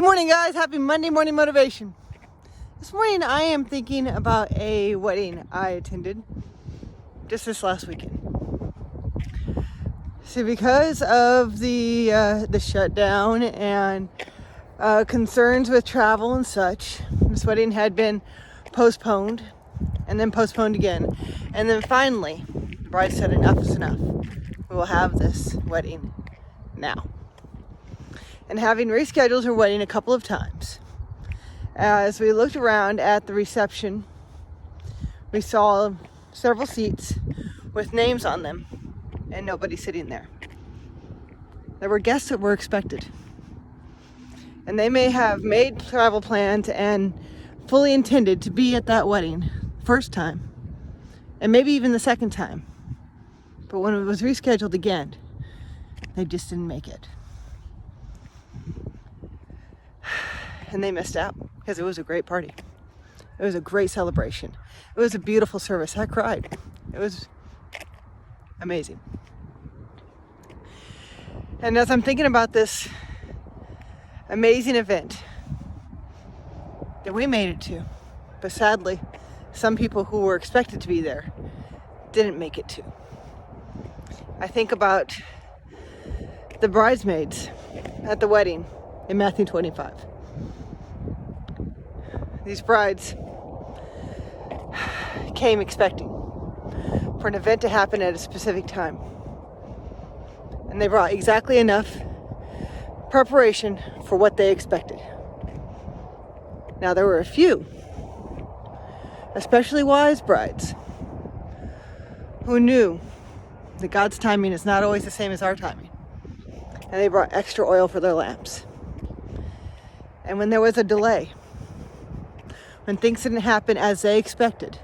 Good morning, guys. Happy Monday morning motivation. This morning I am thinking about a wedding I attended just this last weekend. See, because of the shutdown and concerns with travel and such, this wedding had been postponed and then postponed again. And then finally, the bride said enough is enough. We will have this wedding now. And having rescheduled her wedding a couple of times, as we looked around at the reception, we saw several seats with names on them and nobody sitting there. There were guests that were expected. And they may have made travel plans and fully intended to be at that wedding first time, and maybe even the second time. But when it was rescheduled again, they just didn't make it. And they missed out because it was a great party. It was a great celebration. It was a beautiful service. I cried. It was amazing. And as I'm thinking about this amazing event that we made it to, but sadly, some people who were expected to be there didn't make it to. I think about the bridesmaids at the wedding in Matthew 25. These brides came expecting for an event to happen at a specific time. And they brought exactly enough preparation for what they expected. Now, there were a few, especially wise brides, who knew that God's timing is not always the same as our timing. And they brought extra oil for their lamps. And when there was a delay, when things didn't happen as they expected,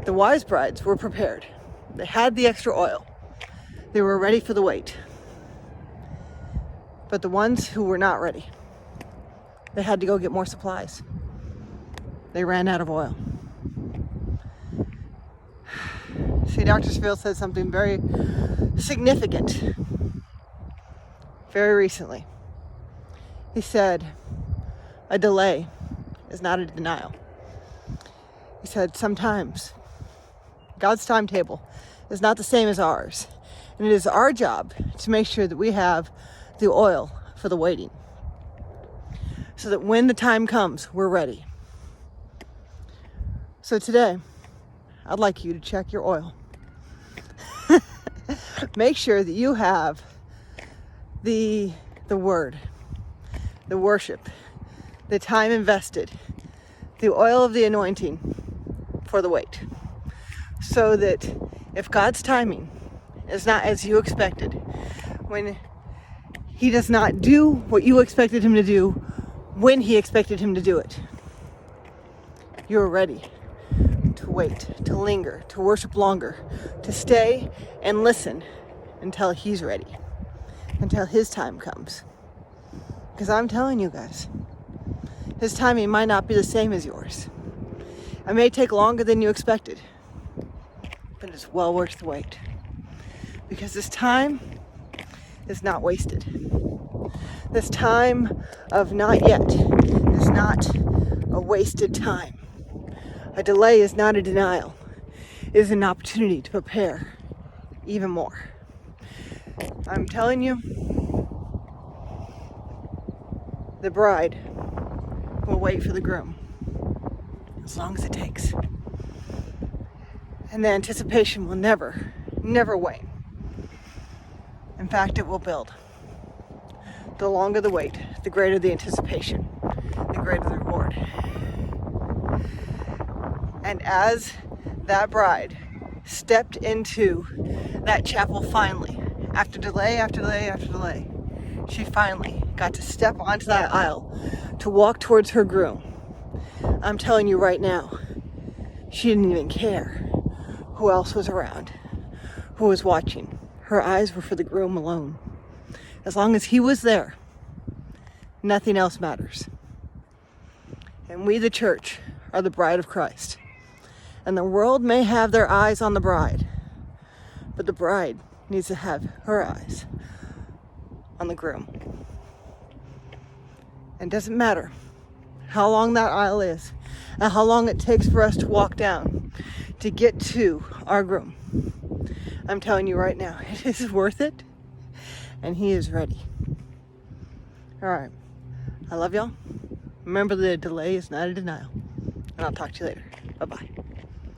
the wise brides were prepared. They had the extra oil. They were ready for the wait. But the ones who were not ready, they had to go get more supplies. They ran out of oil. See, Dr. Seville said something very significant very recently. He said, a delay is not a denial. He said, sometimes God's timetable is not the same as ours. And it is our job to make sure that we have the oil for the waiting, so that when the time comes, we're ready. So today, I'd like you to check your oil. Make sure that you have the word, the worship, the time invested, the oil of the anointing for the wait. So that if God's timing is not as you expected, when He does not do what you expected Him to do, when He expected Him to do it, you're ready to wait, to linger, to worship longer, to stay and listen until He's ready, until His time comes. Because I'm telling you guys, His timing might not be the same as yours. It may take longer than you expected, but it's well worth the wait. Because this time is not wasted. This time of not yet is not a wasted time. A delay is not a denial. It is an opportunity to prepare even more. I'm telling you, the bride will wait for the groom as long as it takes. And the anticipation will never wane. In fact, it will build. The longer the wait, the greater the anticipation, the greater the reward. And as that bride stepped into that chapel finally, after delay after delay after delay, she finally got to step onto that aisle to walk towards her groom. I'm telling you right now, she didn't even care who else was around, who was watching. Her eyes were for the groom alone. As long as he was there, nothing else matters. And we, the church, are the bride of Christ. And the world may have their eyes on the bride, but the bride needs to have her eyes on the groom. And it doesn't matter how long that aisle is and how long it takes for us to walk down to get to our groom. I'm telling you right now, it is worth it, and he is ready. All right, I love y'all. Remember, the delay is not a denial, and I'll talk to you later. Bye-bye.